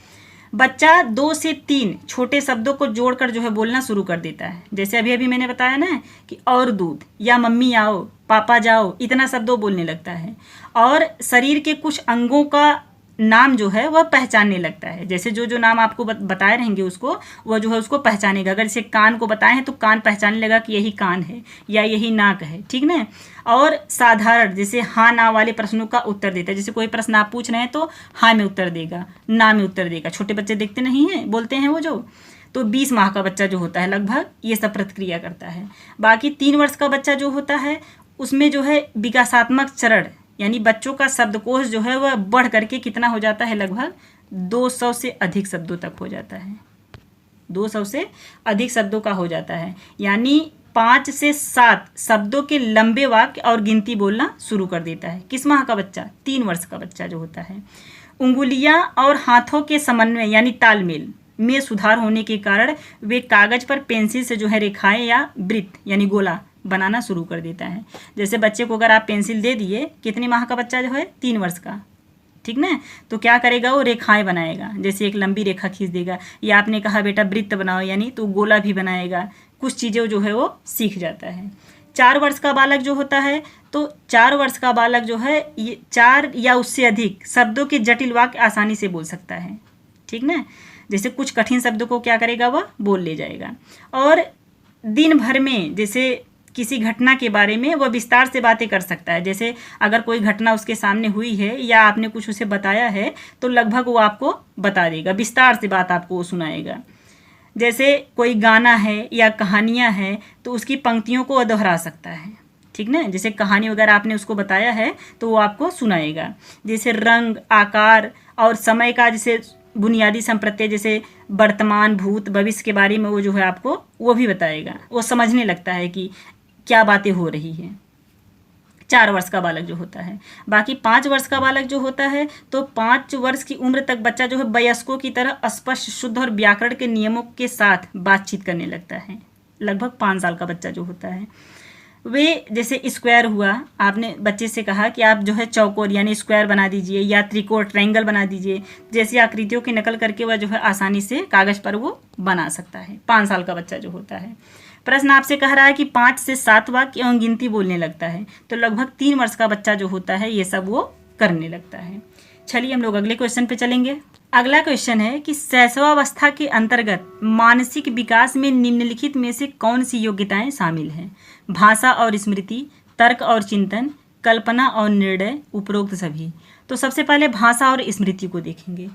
A: बच्चा 2 से 3 छोटे शब्दों को जोड़कर जो है बोलना शुरू कर देता है, जैसे अभी मैंने बताया ना कि और दूध या मम्मी आओ, पापा जाओ, इतना शब्द वो बोलने लगता है। और शरीर के कुछ अंगों का नाम जो है वह पहचानने लगता है, जैसे जो नाम आपको बताए रहेंगे उसको वह जो है उसको पहचानेगा। अगर जैसे कान को बताए हैं तो कान पहचानने लगा कि यही कान है या यही नाक है, ठीक ना। और साधारण जैसे हाँ ना वाले प्रश्नों का उत्तर देता है, जैसे कोई प्रश्न आप पूछ रहे हैं तो हाँ में उत्तर देगा, ना में उत्तर देगा। छोटे बच्चे देखते नहीं हैं, बोलते हैं वो जो, तो 20 माह का बच्चा जो होता है लगभग ये सब प्रतिक्रिया करता है। बाकी 3 वर्ष का बच्चा जो होता है उसमें जो है विकासात्मक चरण, यानी बच्चों का शब्दकोश जो है वह बढ़ करके कितना हो जाता है, लगभग 200 से अधिक शब्दों तक हो जाता है, 200 से अधिक शब्दों का हो जाता है। यानी 5 से 7 शब्दों के लंबे वाक्य और गिनती बोलना शुरू कर देता है। किस माह का बच्चा, 3 वर्ष का बच्चा जो होता है। उंगलियां और हाथों के समन्वय यानी तालमेल में सुधार होने के कारण वे कागज पर पेंसिल से जो है रेखाएं या वृत्त यानी गोला बनाना शुरू कर देता है। जैसे बच्चे को अगर आप पेंसिल दे दिए, कितने माह का बच्चा जो है, 3 वर्ष का, ठीक ना, तो क्या करेगा वो रेखाएं बनाएगा, जैसे एक लंबी रेखा खींच देगा, या आपने कहा बेटा वृत्त बनाओ यानी तो गोला भी बनाएगा, कुछ चीज़ें जो है वो सीख जाता है। 4 वर्ष का बालक जो होता है, तो 4 वर्ष का बालक जो है ये 4 या उससे अधिक शब्दों के जटिल वाक्य आसानी से बोल सकता है, ठीक ना। जैसे कुछ कठिन शब्दों को क्या करेगा, वह बोल ले जाएगा। और दिन भर में जैसे किसी घटना के बारे में वह विस्तार से बातें कर सकता है। जैसे अगर कोई घटना उसके सामने हुई है या आपने कुछ उसे बताया है तो लगभग वो आपको बता देगा, विस्तार से बात आपको वो सुनाएगा। जैसे कोई गाना है या कहानियाँ हैं तो उसकी पंक्तियों को दोहरा सकता है, ठीक ना। जैसे कहानी वगैरह आपने उसको बताया है तो वो आपको सुनाएगा। जैसे रंग, आकार और समय का जैसे बुनियादी संप्रत्यय, जैसे वर्तमान, भूत, भविष्य के बारे में वो जो है आपको वो भी बताएगा। वो समझने लगता है कि क्या बातें हो रही हैं, 4 वर्ष का बालक जो होता है। बाकी 5 वर्ष का बालक जो होता है, तो 5 वर्ष की उम्र तक बच्चा जो है वयस्कों की तरह स्पष्ट, शुद्ध और व्याकरण के नियमों के साथ बातचीत करने लगता है। लगभग 5 साल का बच्चा जो होता है, वे जैसे स्क्वायर हुआ, आपने बच्चे से कहा कि आप जो है चौकोर यानी स्क्वायर बना दीजिए या त्रिकोण, ट्रायंगल बना दीजिए। जैसी आकृतियों की नकल करके वह जो है आसानी से कागज़ पर वो बना सकता है, 5 साल का बच्चा जो होता है। प्रश्न आपसे कह रहा है कि 5 से 7 वाक्य एवं गिनती बोलने लगता है, तो लगभग 3 वर्ष का बच्चा जो होता है ये सब वो करने लगता है। चलिए हम लोग अगले क्वेश्चन पे चलेंगे। अगला क्वेश्चन है कि शैशवावस्था के अंतर्गत मानसिक विकास में निम्नलिखित में से कौन सी योग्यताएं शामिल हैं? भाषा और स्मृति, तर्क और चिंतन, कल्पना और निर्णय, उपरोक्त सभी। तो सबसे पहले भाषा और स्मृति को देखेंगे।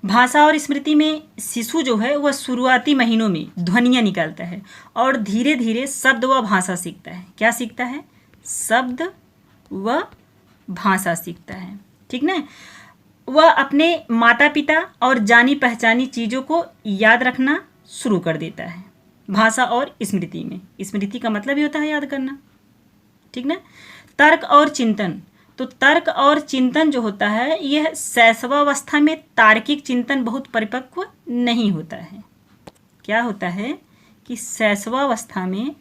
A: भाषा और स्मृति में शिशु जो है वह शुरुआती महीनों में ध्वनियाँ निकालता है और धीरे धीरे शब्द व भाषा सीखता है। क्या सीखता है? शब्द व भाषा सीखता है, ठीक ना। वह अपने माता पिता और जानी पहचानी चीज़ों को याद रखना शुरू कर देता है भाषा और स्मृति में। स्मृति का मतलब ही होता है याद करना, ठीक ना। तर्क और चिंतन, तो तर्क और चिंतन जो होता है यह शैशवावस्था में तार्किक चिंतन बहुत परिपक्व नहीं होता है। क्या होता है कि शैशवावस्था में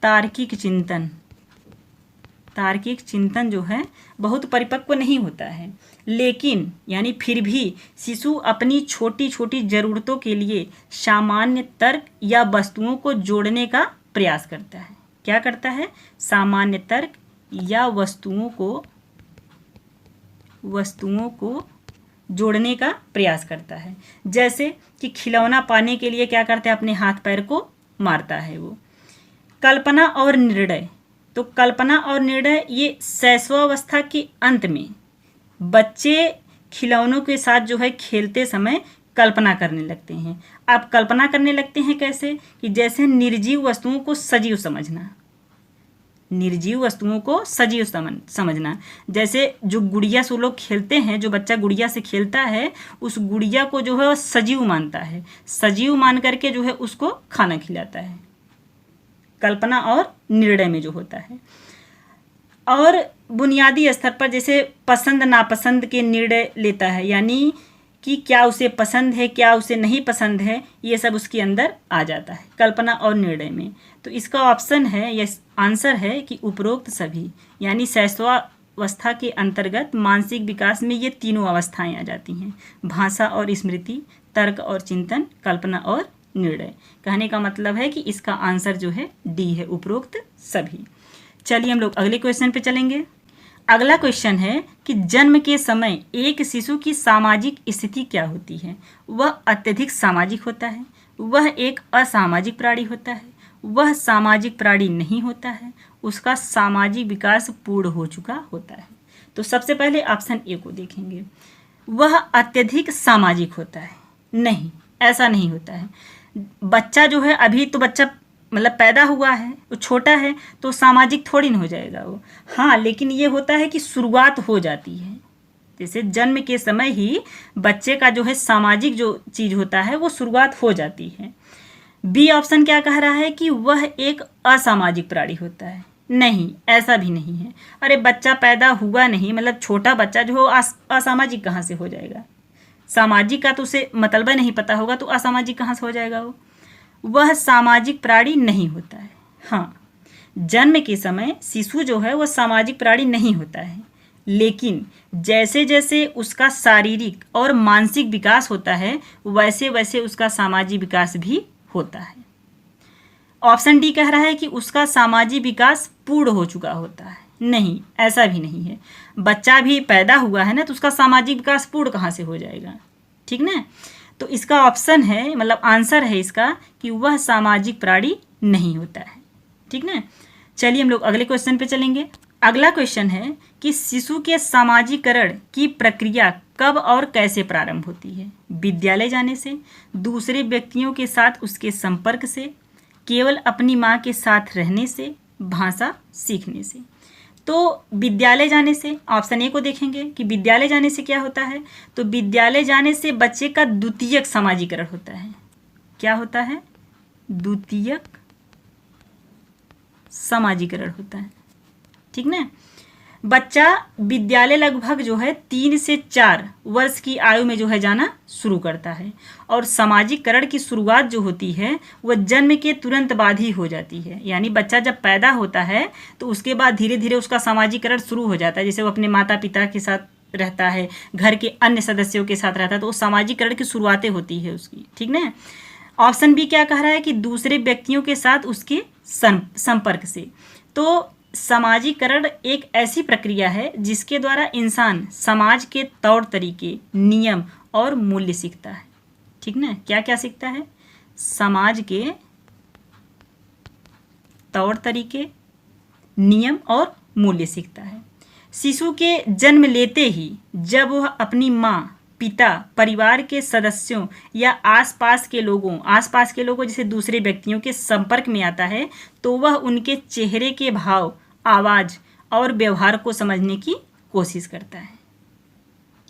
A: तार्किक चिंतन जो है बहुत परिपक्व नहीं होता है। लेकिन यानी फिर भी शिशु अपनी छोटी छोटी ज़रूरतों के लिए सामान्य तर्क या वस्तुओं को जोड़ने का प्रयास करता है। क्या करता है? सामान्य तर्क या वस्तुओं को जोड़ने का प्रयास करता है। जैसे कि खिलौना पाने के लिए क्या करता है? अपने हाथ पैर को मारता है वो। कल्पना और निर्णय, तो कल्पना और निर्णय ये शैशवावस्था के अंत में बच्चे खिलौनों के साथ जो है खेलते समय कल्पना करने लगते हैं। आप कल्पना करने लगते हैं कैसे? कि जैसे निर्जीव वस्तुओं को सजीव समझना। जैसे जो गुड़िया से लोग खेलते हैं, जो बच्चा गुड़िया से खेलता है उस गुड़िया को जो है वो सजीव मानता है, सजीव मान करके जो है उसको खाना खिलाता है। कल्पना और निर्णय में जो होता है। और बुनियादी स्तर पर जैसे पसंद नापसंद के निर्णय लेता है, यानी कि क्या उसे पसंद है, क्या उसे नहीं पसंद है, ये सब उसके अंदर आ जाता है कल्पना और निर्णय में। तो इसका ऑप्शन है या आंसर है कि उपरोक्त सभी, यानी शैशवावस्था के अंतर्गत मानसिक विकास में ये तीनों अवस्थाएं आ जाती हैं, भाषा और स्मृति, तर्क और चिंतन, कल्पना और निर्णय। कहने का मतलब है कि इसका आंसर जो है डी है, उपरोक्त सभी। चलिए हम लोग अगले क्वेश्चन पे चलेंगे। अगला क्वेश्चन है कि जन्म के समय एक शिशु की सामाजिक स्थिति क्या होती है? वह अत्यधिक सामाजिक होता है, वह एक असामाजिक प्राणी होता है, वह सामाजिक प्राणी नहीं होता है, उसका सामाजिक विकास पूर्ण हो चुका होता है। तो सबसे पहले ऑप्शन ए को देखेंगे। वह अत्यधिक सामाजिक होता है। नहीं, ऐसा नहीं होता है। बच्चा जो है अभी तो बच्चा मतलब पैदा हुआ है, वो छोटा है तो सामाजिक थोड़ी न हो जाएगा वो। हाँ, लेकिन ये होता है कि शुरुआत हो जाती है। जैसे जन्म के समय ही बच्चे का जो है सामाजिक जो चीज़ होता है वो शुरुआत हो जाती है। बी ऑप्शन क्या कह रहा है कि वह एक असामाजिक प्राणी होता है। नहीं, ऐसा भी नहीं है। अरे बच्चा पैदा हुआ नहीं, मतलब छोटा बच्चा जो है असामाजिक कहाँ से हो जाएगा? सामाजिक का तो उसे मतलब नहीं पता होगा तो असामाजिक कहाँ से हो जाएगा वो? वह सामाजिक प्राणी नहीं होता है। हाँ, जन्म के समय शिशु जो है वह सामाजिक प्राणी नहीं होता है, लेकिन जैसे जैसे उसका शारीरिक और मानसिक विकास होता है वैसे वैसे उसका सामाजिक विकास भी होता है। ऑप्शन डी कह रहा है कि उसका सामाजिक विकास पूर्ण हो चुका होता है। नहीं, ऐसा भी नहीं है। बच्चा भी पैदा हुआ है ना, तो उसका सामाजिक विकास पूर्ण कहाँ से हो जाएगा, ठीक ना। तो इसका ऑप्शन है, मतलब आंसर है इसका कि वह सामाजिक प्राणी नहीं होता है, ठीक ना। चलिए हम लोग अगले क्वेश्चन पे चलेंगे। अगला क्वेश्चन है कि शिशु के सामाजिकरण की प्रक्रिया कब और कैसे प्रारंभ होती है? विद्यालय जाने से, दूसरे व्यक्तियों के साथ उसके संपर्क से, केवल अपनी माँ के साथ रहने से, भाषा सीखने से। तो विद्यालय जाने से, ऑप्शन ए को देखेंगे कि विद्यालय जाने से क्या होता है। तो विद्यालय जाने से बच्चे का द्वितीयक सामाजिकरण होता है। क्या होता है? द्वितीयक सामाजिकरण होता है, ठीक ना। बच्चा विद्यालय लगभग जो है 3 से 4 वर्ष की आयु में जो है जाना शुरू करता है, और सामाजिकरण की शुरुआत जो होती है वह जन्म के तुरंत बाद ही हो जाती है। यानी बच्चा जब पैदा होता है तो उसके बाद धीरे धीरे उसका सामाजिकरण शुरू हो जाता है। जैसे वो अपने माता पिता के साथ रहता है, घर के अन्य सदस्यों के साथ रहता है, तो वो सामाजिकरण की शुरुआतें होती है उसकी, ठीक ना। ऑप्शन बी क्या कह रहा है कि दूसरे व्यक्तियों के साथ उसके संपर्क से। तो सामाजिकरण एक ऐसी प्रक्रिया है जिसके द्वारा इंसान समाज के तौर तरीके, नियम और मूल्य सीखता है, ठीक ना। क्या क्या सीखता है? समाज के तौर तरीके, नियम और मूल्य सीखता है। शिशु के जन्म लेते ही जब वह अपनी माँ, पिता, परिवार के सदस्यों या आसपास के लोगों जैसे दूसरे व्यक्तियों के संपर्क में आता है, तो वह उनके चेहरे के भाव, आवाज़ और व्यवहार को समझने की कोशिश करता है।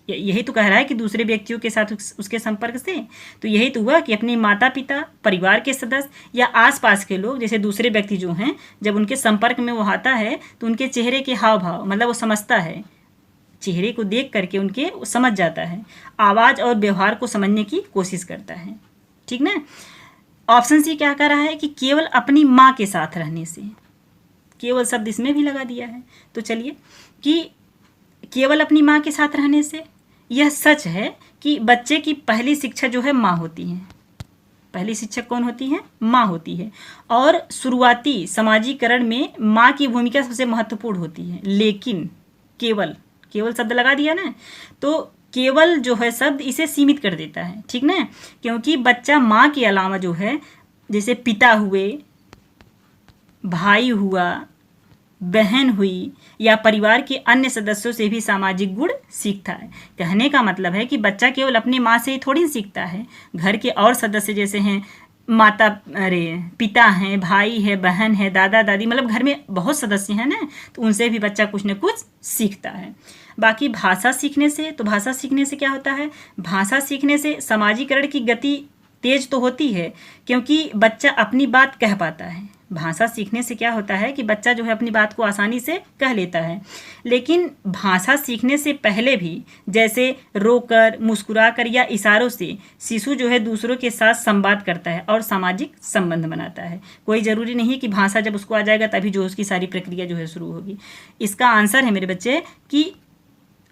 A: यही तो कह रहा है कि दूसरे व्यक्तियों के साथ उसके संपर्क से, तो यही तो हुआ कि अपने माता पिता, परिवार के सदस्य या आसपास के लोग जैसे दूसरे व्यक्ति जो हैं, जब उनके संपर्क में वो आता है तो उनके चेहरे के हाव भाव, मतलब वो समझता है, चेहरे को देख करके उनके समझ जाता है, आवाज़ और व्यवहार को समझने की कोशिश करता है, ठीक ना। ऑप्शन सी क्या कह रहा है कि केवल अपनी माँ के साथ रहने से। केवल शब्द इसमें भी लगा दिया है। तो चलिए कि केवल अपनी माँ के साथ रहने से, यह सच है कि बच्चे की पहली शिक्षा जो है माँ होती है। पहली शिक्षक कौन होती है? माँ होती है। और शुरुआती सामाजिकरण में माँ की भूमिका सबसे महत्वपूर्ण होती है। लेकिन केवल शब्द लगा दिया ना, तो केवल जो है शब्द इसे सीमित कर देता है, ठीक ना। क्योंकि बच्चा माँ के अलावा जो है, जैसे पिता हुए, भाई हुआ, बहन हुई या परिवार के अन्य सदस्यों से भी सामाजिक गुण सीखता है। कहने का मतलब है कि बच्चा केवल अपनी माँ से ही थोड़ी सीखता है, घर के और सदस्य जैसे हैं पिता हैं, भाई है, बहन है, दादा दादी, मतलब घर में बहुत सदस्य हैं ना, तो उनसे भी बच्चा कुछ न कुछ सीखता है। बाकी भाषा सीखने से, तो भाषा सीखने से क्या होता है? भाषा सीखने से सामाजिकरण की गति तेज तो होती है, क्योंकि बच्चा अपनी बात कह पाता है। भाषा सीखने से क्या होता है कि बच्चा जो है अपनी बात को आसानी से कह लेता है। लेकिन भाषा सीखने से पहले भी, जैसे रोकर, मुस्कुराकर या इशारों से शिशु जो है दूसरों के साथ संवाद करता है और सामाजिक संबंध बनाता है। कोई ज़रूरी नहीं कि भाषा जब उसको आ जाएगा तभी जो उसकी सारी प्रक्रिया जो है शुरू होगी। इसका आंसर है मेरे बच्चे कि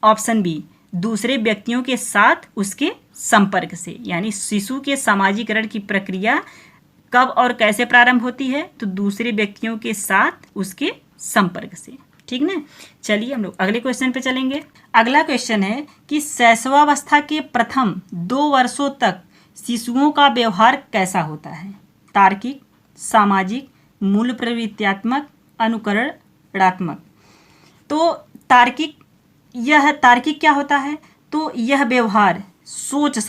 A: ऑप्शन बी, दूसरे व्यक्तियों के साथ उसके संपर्क से। यानी शिशु के सामाजिकरण की प्रक्रिया कब और कैसे प्रारंभ होती है? तो दूसरे व्यक्तियों के साथ उसके संपर्क से, ठीक ना। चलिए हम लोग अगले क्वेश्चन पे चलेंगे। अगला क्वेश्चन है कि शैशवावस्था के प्रथम 2 वर्षों तक शिशुओं का व्यवहार कैसा होता है? तार्किक, सामाजिक, मूल प्रवृत्त्यात्मक, अनुकरणात्मक। तो तार्किक क्या होता है? तो यह व्यवहार सोच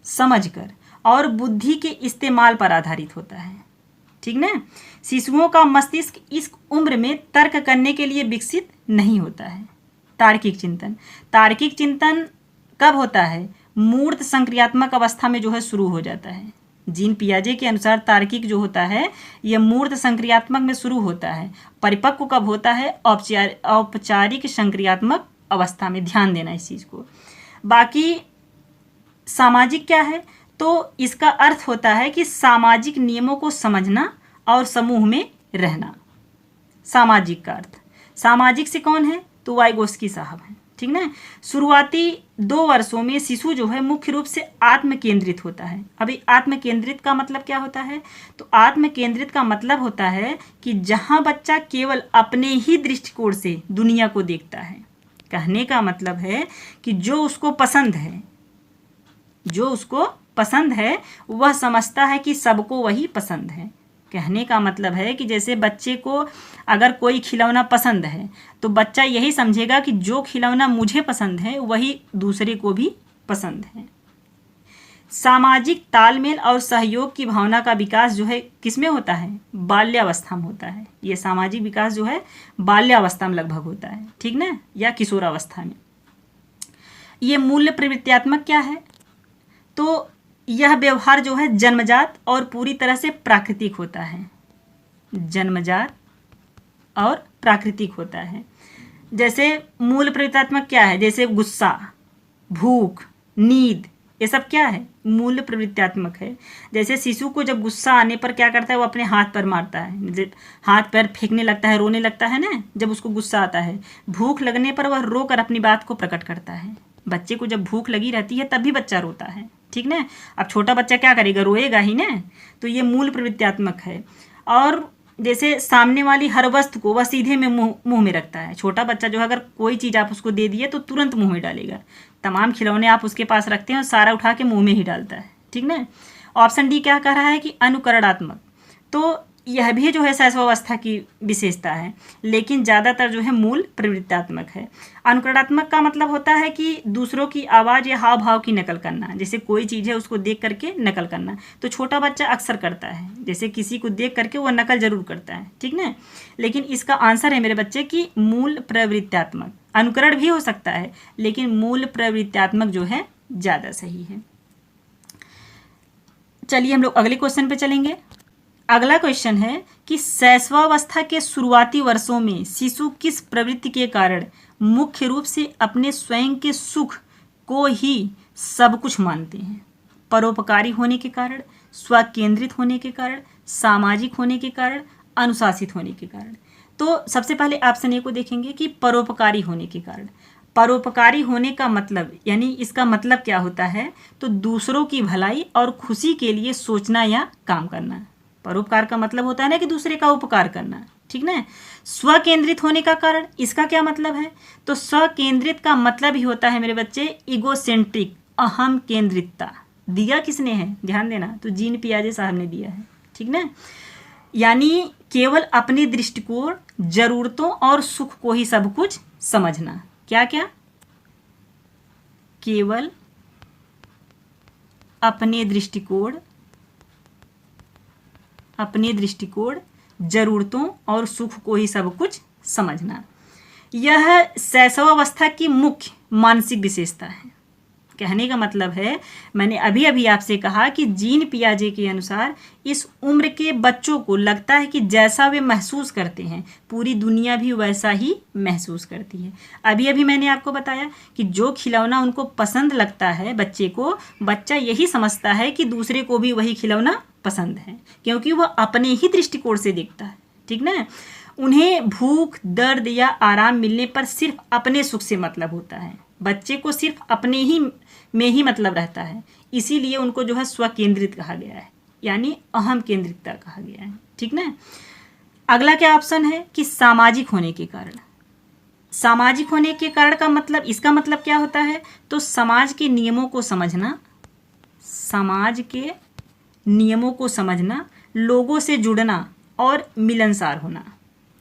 A: समझकर और बुद्धि के इस्तेमाल पर आधारित होता है, ठीक ना। शिशुओं का मस्तिष्क इस उम्र में तर्क करने के लिए विकसित नहीं होता है। तार्किक चिंतन कब होता है? मूर्त संक्रियात्मक अवस्था में जो है शुरू हो जाता है। जीन पियाजे के अनुसार तार्किक जो होता है यह मूर्त संक्रियात्मक में शुरू होता है। परिपक्व कब होता है? औपचारिक संक्रियात्मक अवस्था में। ध्यान देना इस चीज़ को। बाकी सामाजिक क्या है? तो इसका अर्थ होता है कि सामाजिक नियमों को समझना और समूह में रहना। सामाजिक का अर्थ, सामाजिक से कौन है? तो वाइगोस्की साहब हैं, ठीक ना। शुरुआती 2 वर्षों में शिशु जो है मुख्य रूप से आत्म केंद्रित होता है। अभी आत्म केंद्रित का मतलब क्या होता है? तो आत्म केंद्रित का मतलब होता है कि जहाँ बच्चा केवल अपने ही दृष्टिकोण से दुनिया को देखता है। कहने का मतलब है कि जो उसको पसंद है वह समझता है कि सबको वही पसंद है। कहने का मतलब है कि जैसे बच्चे को अगर कोई खिलौना पसंद है तो बच्चा यही समझेगा कि जो खिलौना मुझे पसंद है वही दूसरे को भी पसंद है। सामाजिक तालमेल और सहयोग की भावना का विकास जो है किसमें होता है? बाल्यावस्था में होता है। ये सामाजिक विकास जो है बाल्यावस्था में लगभग होता है, ठीक ना, या किशोरावस्था में। ये मूल्य प्रवृत्त्यात्मक क्या है? तो यह व्यवहार जो है जन्मजात और पूरी तरह से प्राकृतिक होता है। जन्मजात और प्राकृतिक होता है। जैसे मूल प्रवृत्त्यात्मक क्या है? जैसे गुस्सा, भूख, नींद, ये सब क्या है? मूल प्रवृत्त्यात्मक है। जैसे शिशु को जब गुस्सा आने पर क्या करता है? वो अपने हाथ पैर मारता है, हाथ पैर फेंकने लगता है, रोने लगता है ना, जब उसको गुस्सा आता है। भूख लगने पर वह रोकर अपनी बात को प्रकट करता है। बच्चे को जब भूख लगी रहती है तब भी बच्चा रोता है, ठीक ना। अब छोटा बच्चा क्या करेगा? रोएगा ही ना। तो ये मूल प्रवृत्त्यात्मक है। और जैसे सामने वाली हर वस्तु को वह सीधे में मुंह में रखता है। छोटा बच्चा जो है अगर कोई चीज़ आप उसको दे दिए तो तुरंत मुंह में डालेगा। तमाम खिलौने आप उसके पास रखते हैं और सारा उठा के मुंह में ही डालता है, ठीक ना। ऑप्शन डी क्या कह रहा है कि अनुकरणात्मक। तो यह भी जो है शैशवावस्था की विशेषता है, लेकिन ज़्यादातर जो है मूल प्रवृत्त्यात्मक है। अनुकरणात्मक का मतलब होता है कि दूसरों की आवाज़ या हाव भाव की नकल करना। जैसे कोई चीज़ है उसको देख करके नकल करना, तो छोटा बच्चा अक्सर करता है। जैसे किसी को देख करके वह नकल जरूर करता है, ठीक ना। लेकिन इसका आंसर है मेरे बच्चे की मूल प्रवृत्त्यात्मक। अनुकरण भी हो सकता है लेकिन मूल प्रवृत्त्यात्मक जो है ज़्यादा सही है। चलिए हम लोग अगले क्वेश्चन पे चलेंगे। अगला क्वेश्चन है कि शैशवावस्था के शुरुआती वर्षों में शिशु किस प्रवृत्ति के कारण मुख्य रूप से अपने स्वयं के सुख को ही सब कुछ मानते हैं? परोपकारी होने के कारण, स्वकेंद्रित होने के कारण, सामाजिक होने के कारण, अनुशासित होने के कारण। तो सबसे पहले ऑप्शन ए को देखेंगे कि परोपकारी होने के कारण। परोपकारी होने का मतलब यानी इसका मतलब क्या होता है? तो दूसरों की भलाई और खुशी के लिए सोचना या काम करना। परोपकार का मतलब होता है ना कि दूसरे का उपकार करना, ठीक ना। स्वकेंद्रित होने का कारण, इसका क्या मतलब है? तो स्वकेंद्रित का मतलब ही होता है मेरे बच्चे इगोसेंट्रिक, अहम केंद्रितता। दिया किसने है? ध्यान देना, तो जीन पियाजे साहब ने दिया है, ठीक ना। यानी केवल अपने दृष्टिकोण, जरूरतों और सुख को ही सब कुछ समझना। क्या क्या? केवल अपने दृष्टिकोण, जरूरतों और सुख को ही सब कुछ समझना। यह शैशवावस्था की मुख्य मानसिक विशेषता है। कहने का मतलब है, मैंने अभी अभी आपसे कहा कि जीन पियाजे के अनुसार इस उम्र के बच्चों को लगता है कि जैसा वे महसूस करते हैं पूरी दुनिया भी वैसा ही महसूस करती है। अभी अभी मैंने आपको बताया कि जो खिलौना उनको पसंद लगता है बच्चे को, बच्चा यही समझता है कि दूसरे को भी वही खिलौना पसंद है, क्योंकि वह अपने ही दृष्टिकोण से देखता है, ठीक ना। उन्हें भूख, दर्द या आराम मिलने पर सिर्फ अपने सुख से मतलब होता है। बच्चे को सिर्फ अपने ही में ही मतलब रहता है, इसीलिए उनको जो है स्वकेंद्रित कहा गया है, यानी अहम केंद्रितता कहा गया है, ठीक ना। अगला क्या ऑप्शन है कि सामाजिक होने के कारण। सामाजिक होने के कारण का मतलब, इसका मतलब क्या होता है? तो समाज के नियमों को समझना, लोगों से जुड़ना और मिलनसार होना,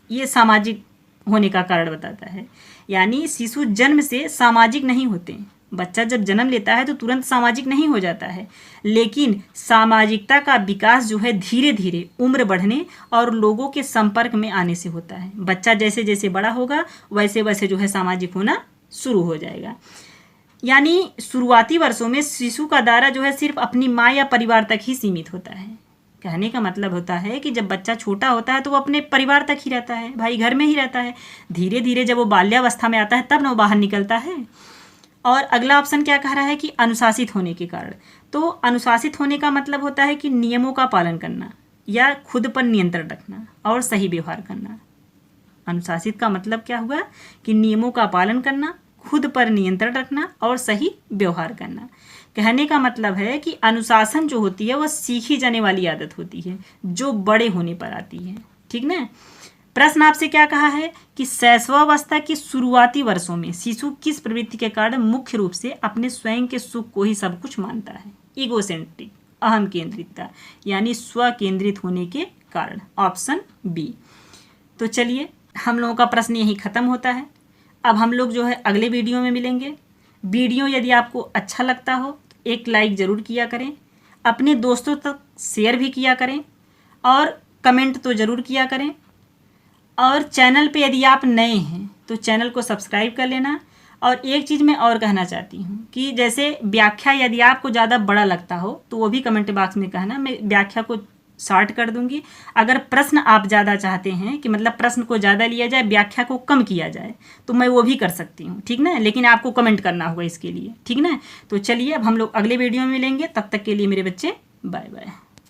A: ये सामाजिक होने का कारण बताता है। यानी शिशु जन्म से सामाजिक नहीं होते। बच्चा जब जन्म लेता है तो तुरंत सामाजिक नहीं हो जाता है, लेकिन सामाजिकता का विकास जो है धीरे धीरे उम्र बढ़ने और लोगों के संपर्क में आने से होता है। बच्चा जैसे जैसे बड़ा होगा वैसे वैसे जो है सामाजिक होना शुरू हो जाएगा। यानी शुरुआती वर्षों में शिशु का दायरा जो है सिर्फ अपनी माँ या परिवार तक ही सीमित होता है। कहने का मतलब होता है कि जब बच्चा छोटा होता है तो वो अपने परिवार तक ही रहता है, भाई घर में ही रहता है। धीरे धीरे जब वो बाल्यावस्था में आता है तब ना वो बाहर निकलता है। और अगला ऑप्शन क्या कह रहा है कि अनुशासित होने के कारण। तो अनुशासित होने का मतलब होता है कि नियमों का पालन करना या खुद पर नियंत्रण रखना और सही व्यवहार करना। अनुशासित का मतलब क्या हुआ कि नियमों का पालन करना, खुद पर नियंत्रण रखना और सही व्यवहार करना। कहने का मतलब है कि अनुशासन जो होती है वह सीखी जाने वाली आदत होती है जो बड़े होने पर आती है। ठीक ना। प्रश्न आपसे क्या कहा है कि शैशवावस्था के शुरुआती वर्षों में शिशु किस प्रवृत्ति के कारण मुख्य रूप से अपने स्वयं के सुख को ही सब कुछ मानता है? ईगोसेंट्रिक, अहम केंद्रितता, यानी स्व केंद्रित होने के कारण, ऑप्शन बी। तो चलिए हम लोगों का प्रश्न यही खत्म होता है। अब हम लोग जो है अगले वीडियो में मिलेंगे। वीडियो यदि आपको अच्छा लगता हो तो एक लाइक ज़रूर किया करें, अपने दोस्तों तक शेयर भी किया करें और कमेंट तो ज़रूर किया करें। और चैनल पे यदि आप नए हैं तो चैनल को सब्सक्राइब कर लेना। और एक चीज़ मैं और कहना चाहती हूँ कि जैसे व्याख्या यदि आपको ज़्यादा बड़ा लगता हो तो वो भी कमेंट बॉक्स में कहना, मैं व्याख्या को शॉर्ट कर दूंगी। अगर प्रश्न आप ज़्यादा चाहते हैं कि मतलब प्रश्न को ज़्यादा लिया जाए, व्याख्या को कम किया जाए, तो मैं वो भी कर सकती हूँ। ठीक ना, लेकिन आपको कमेंट करना होगा इसके लिए। ठीक ना। तो चलिए अब हम लोग अगले वीडियो में मिलेंगे, तब तक के लिए मेरे बच्चे बाय बाय।